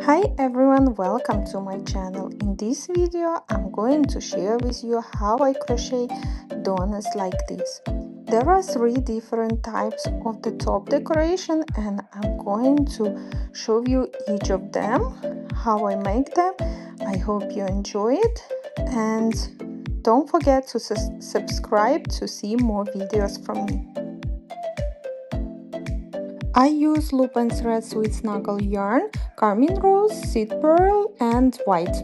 Hi everyone, welcome to my channel. In this video I'm going to share with you how I crochet donuts like this. There are 3 different types of the top decoration and I'm going to show you each of them, how I make them. I hope you enjoy it and don't forget to subscribe to see more videos from me. I use loop and thread sweet snuggle yarn, carmine rose, seed pearl and white.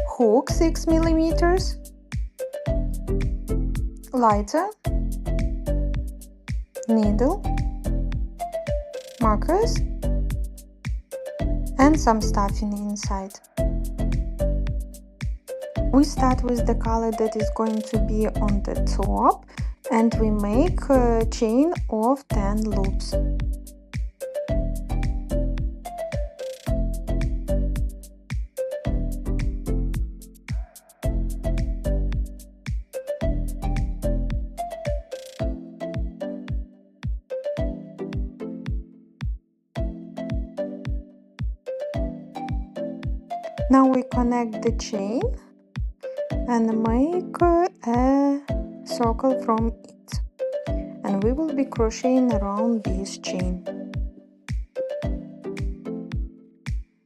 Hook 6 millimeters, lighter, needle, markers and some stuffing inside. We start with the color that is going to be on the top and we make a chain of 10 loops. Now we connect the chain and make a circle from it, and we will be crocheting around this chain.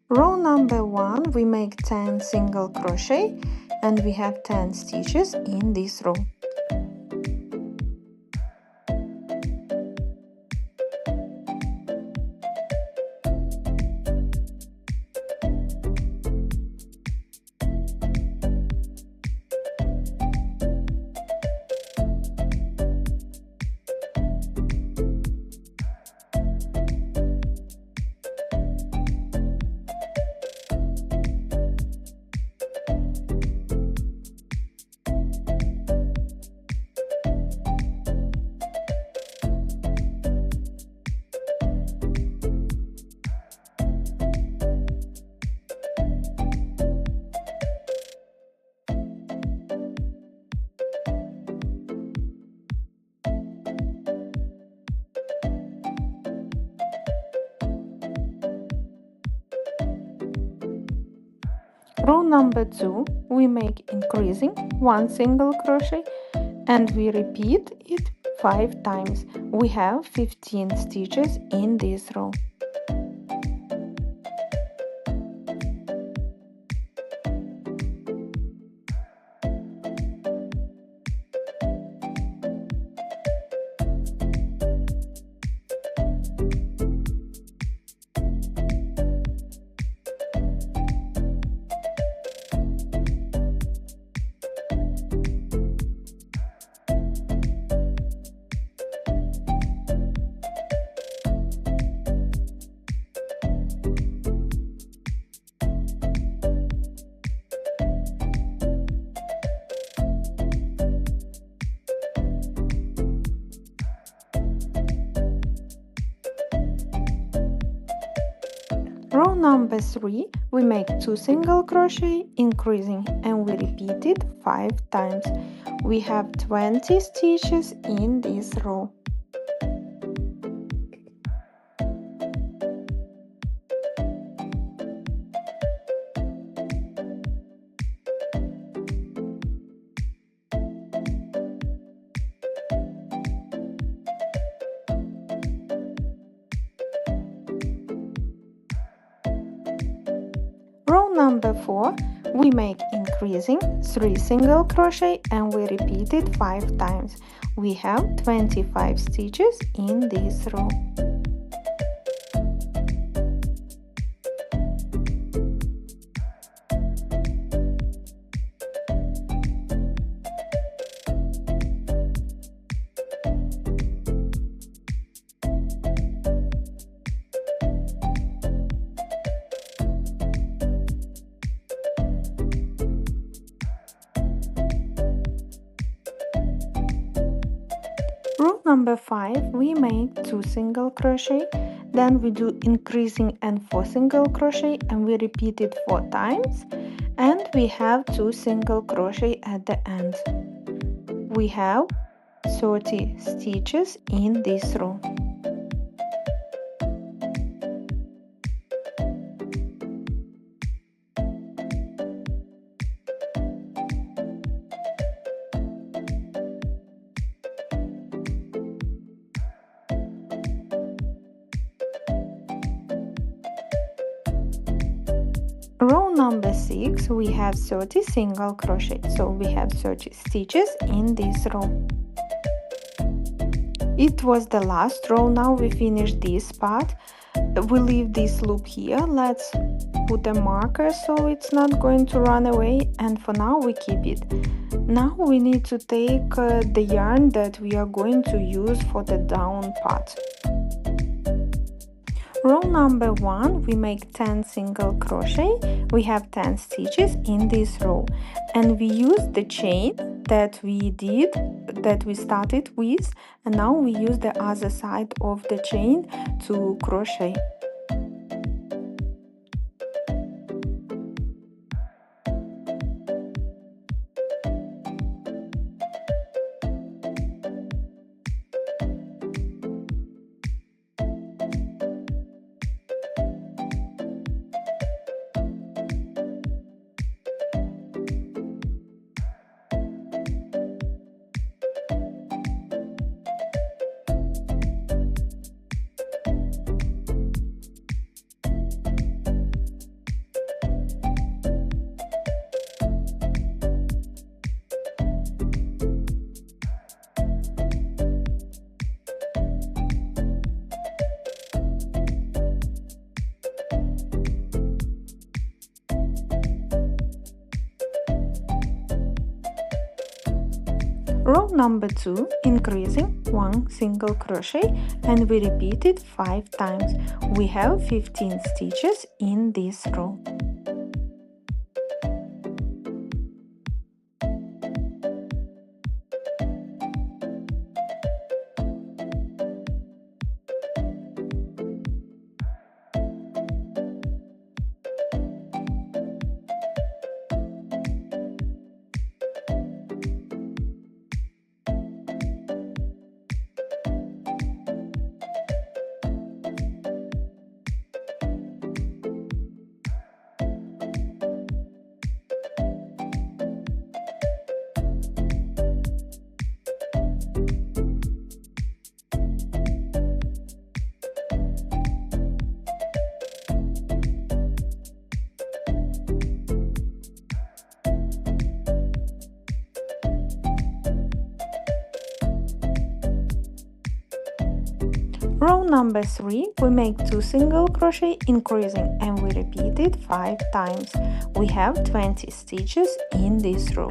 Row number 1 we make 10 single crochet and we have 10 stitches in this row. Row number 2 we make increasing 1 single crochet and we repeat it 5 times. We have 15 stitches in this row. Row number 3 we make 2 single crochet increasing and we repeat it 5 times. We have 20 stitches in this row. Row number 4 we make increasing 3 single crochet and we repeat it 5 times. We have 25 stitches in this row. Row number 5 we make 2 single crochet, then we do increasing and 4 single crochet and we repeat it 4 times and we have 2 single crochet at the end. We have 30 stitches in this row. number 6, we have 30 single crochet, so we have 30 stitches in this row. It was the last row. Now we finish this part. We leave this loop here. Let's put a marker so it's not going to run away, and for now we keep it. Now we need to take the yarn that we are going to use for the down part. Row number 1, we make 10 single crochet. We have 10 stitches in this row, and we use the chain that we started with, and now we use the other side of the chain to crochet. Row number 2, increasing 1 single crochet, and we repeat it 5 times. We have 15 stitches in this row. Row number 3, we make 2 single crochet, increasing, and we repeat it 5 times. We have 20 stitches in this row.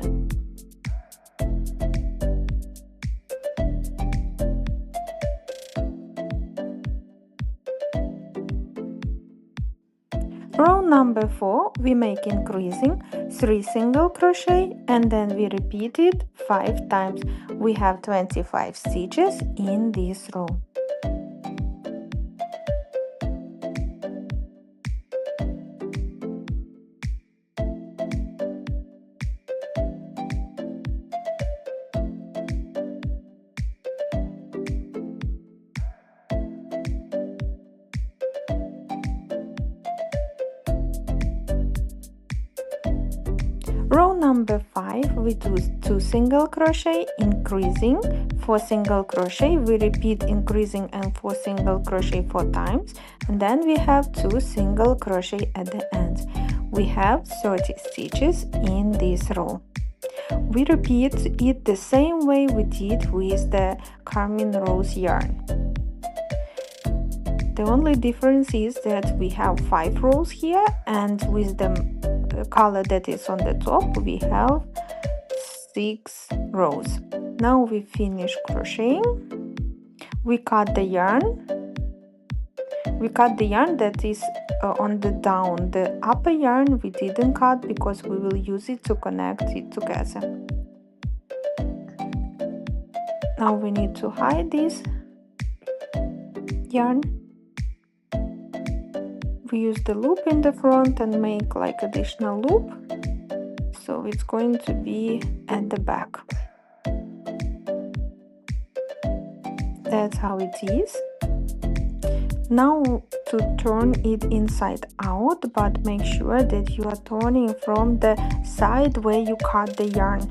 Row number 4, we make increasing 3 single crochet, and then we repeat it 5 times. We have 25 stitches in this row. Row number 5, we do 2 single crochet, increasing 4 single crochet. We repeat increasing and 4 single crochet 4 times, and then we have 2 single crochet at the end. We have 30 stitches in this row. We repeat it the same way we did with the Carmine Rose yarn. The only difference is that we have 5 rows here, and with the color that is on the top we have 6 rows. Now we finish crocheting. We cut the yarn. We cut the yarn that is on the down. The upper yarn we didn't cut because we will use it to connect it together. Now we need to hide this yarn. We use the loop in the front and make like additional loop, so it's going to be at the back. That's how it is. Now to turn it inside out, but make sure that you are turning from the side where you cut the yarn,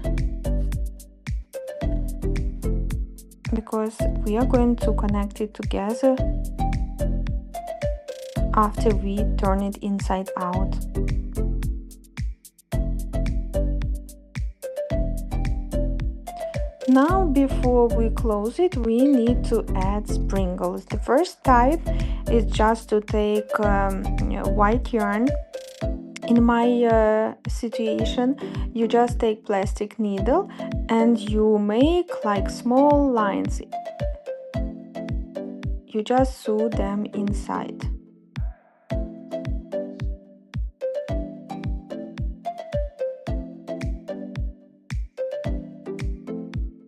because we are going to connect it together after we turn it inside out. Now before we close it, we need to add sprinkles. The first type is just to take white yarn. In my situation, you just take plastic needle and you make like small lines. You just sew them inside.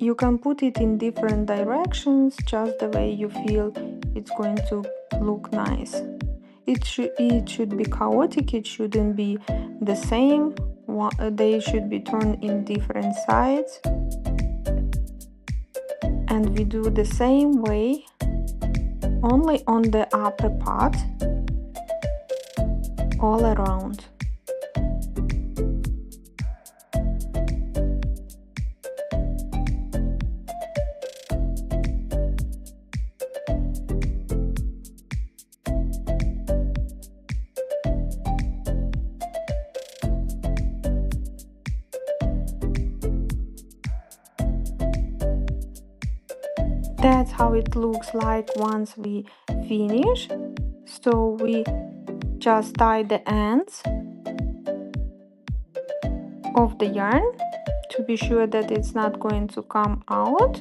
You can put it in different directions, just the way you feel it's going to look nice. It should be chaotic, it shouldn't be the same. They should be turned in different sides. And we do the same way, only on the upper part, all around. That's how it looks like once we finish. So we just tie the ends of the yarn to be sure that it's not going to come out.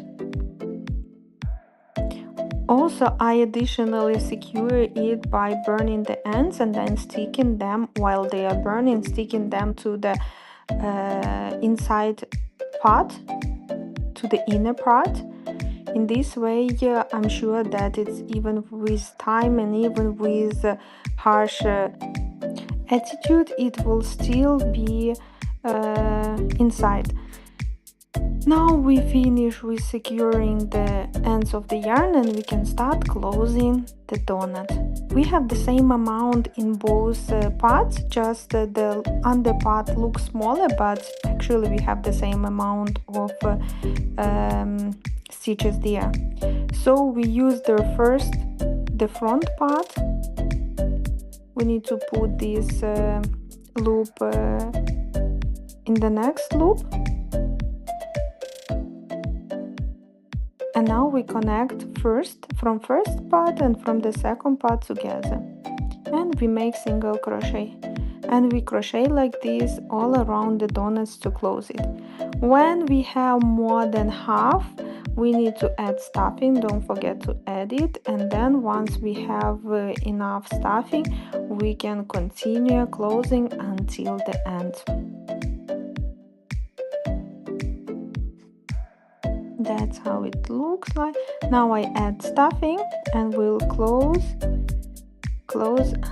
Also, I additionally secure it by burning the ends and then sticking them while they are burning, sticking them to the inside part, to the inner part. In this way, I'm sure that it's even with time and even with harsh attitude, it will still be inside. Now we finish with securing the ends of the yarn and we can start closing the donut. We have the same amount in both parts, just the under part looks smaller, but actually we have the same amount of stitches there. So we use the front part. We need to put this loop in the next loop. And now we connect from first part and from the second part together. And we make single crochet. And we crochet like this all around the donuts to close it. When we have more than half, we need to add stuffing. Don't forget to add it. And then once we have enough stuffing, we can continue closing until the end. That's how it looks like. Now I add stuffing and we'll close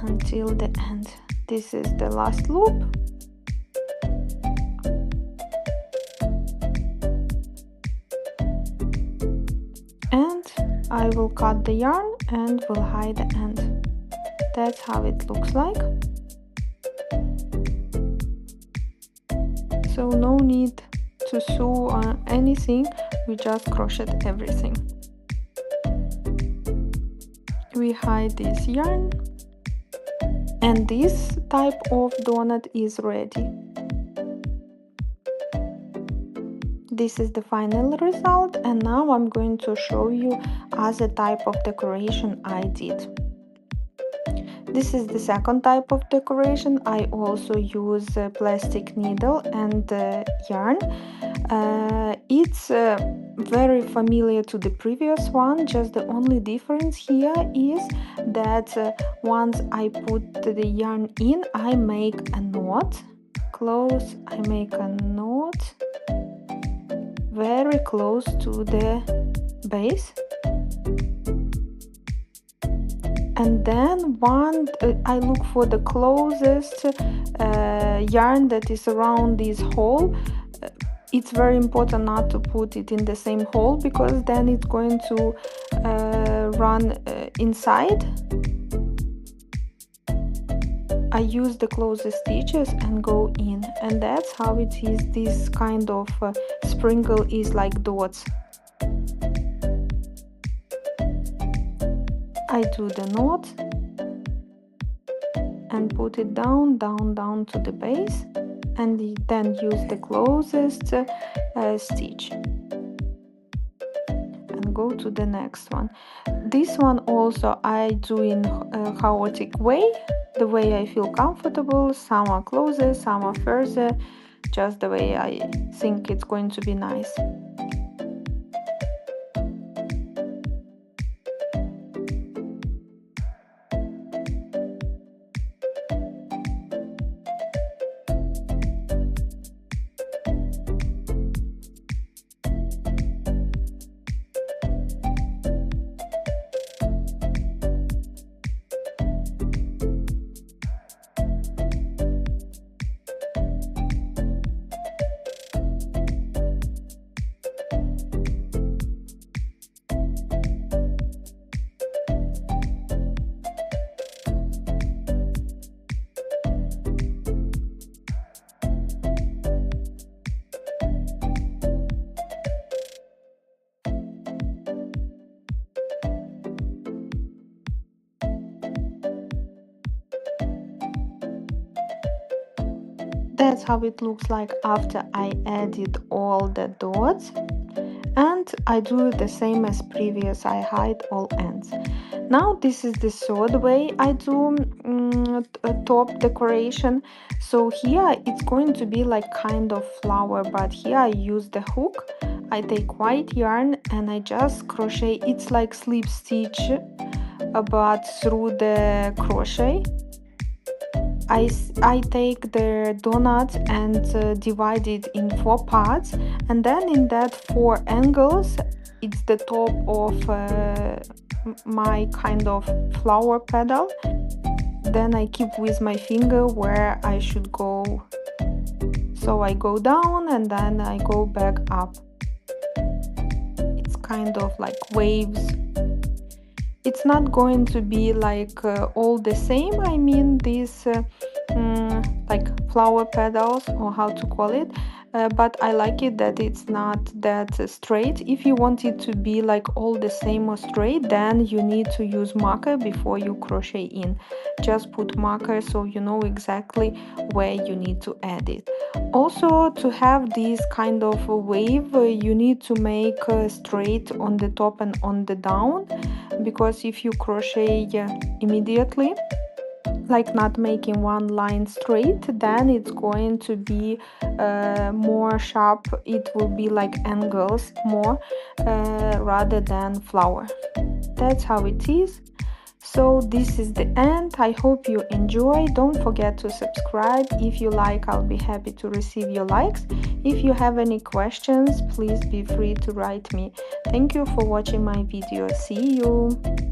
until the end. This is the last loop. And I will cut the yarn and will hide the end. That's how it looks like. So no need to sew on anything, we just crochet everything. We hide this yarn and this type of donut is ready. This is the final result, and now I'm going to show you other type of decoration I did. This is the second type of decoration. I also use a plastic needle and yarn. It's very familiar to the previous one, just the only difference here is that once I put the yarn in, I make a knot. I make a knot very close to the base. And then I look for the closest yarn that is around this hole. It's very important not to put it in the same hole because then it's going to run inside. I use the closest stitches and go in, and that's how it is. This kind of sprinkle is like dots. I do the knot and put it down to the base, and then use the closest stitch. go to the next one. This one also I do in a chaotic way, the way I feel comfortable. Some are closer, some are further, just the way I think it's going to be nice. That's how it looks like after I added all the dots, and I do the same as previous. I hide all ends. Now this is the third way I do top decoration. So here it's going to be like kind of flower, but here I use the hook. I take white yarn and I just crochet. It's like slip stitch, but through the crochet. I take the donut and divide it in 4 parts, and then in that 4 angles it's the top of my kind of flower petal. Then I keep with my finger where I should go, so I go down and then I go back up. It's kind of like waves. It's not going to be like all the same. I mean these like flower petals, or how to call it, but I like it that it's not that straight. If you want it to be like all the same or straight, then you need to use marker before you crochet in. Just put marker so you know exactly where you need to add it. Also, to have this kind of a wave, you need to make straight on the top and on the down, because if you crochet immediately, like not making one line straight, then it's going to be more sharp. It will be like angles more rather than flower. That's how it is. So this is the end. I hope you enjoy. Don't forget to subscribe. If you like, I'll be happy to receive your likes. If you have any questions, please be free to write me. Thank you for watching my video. See you.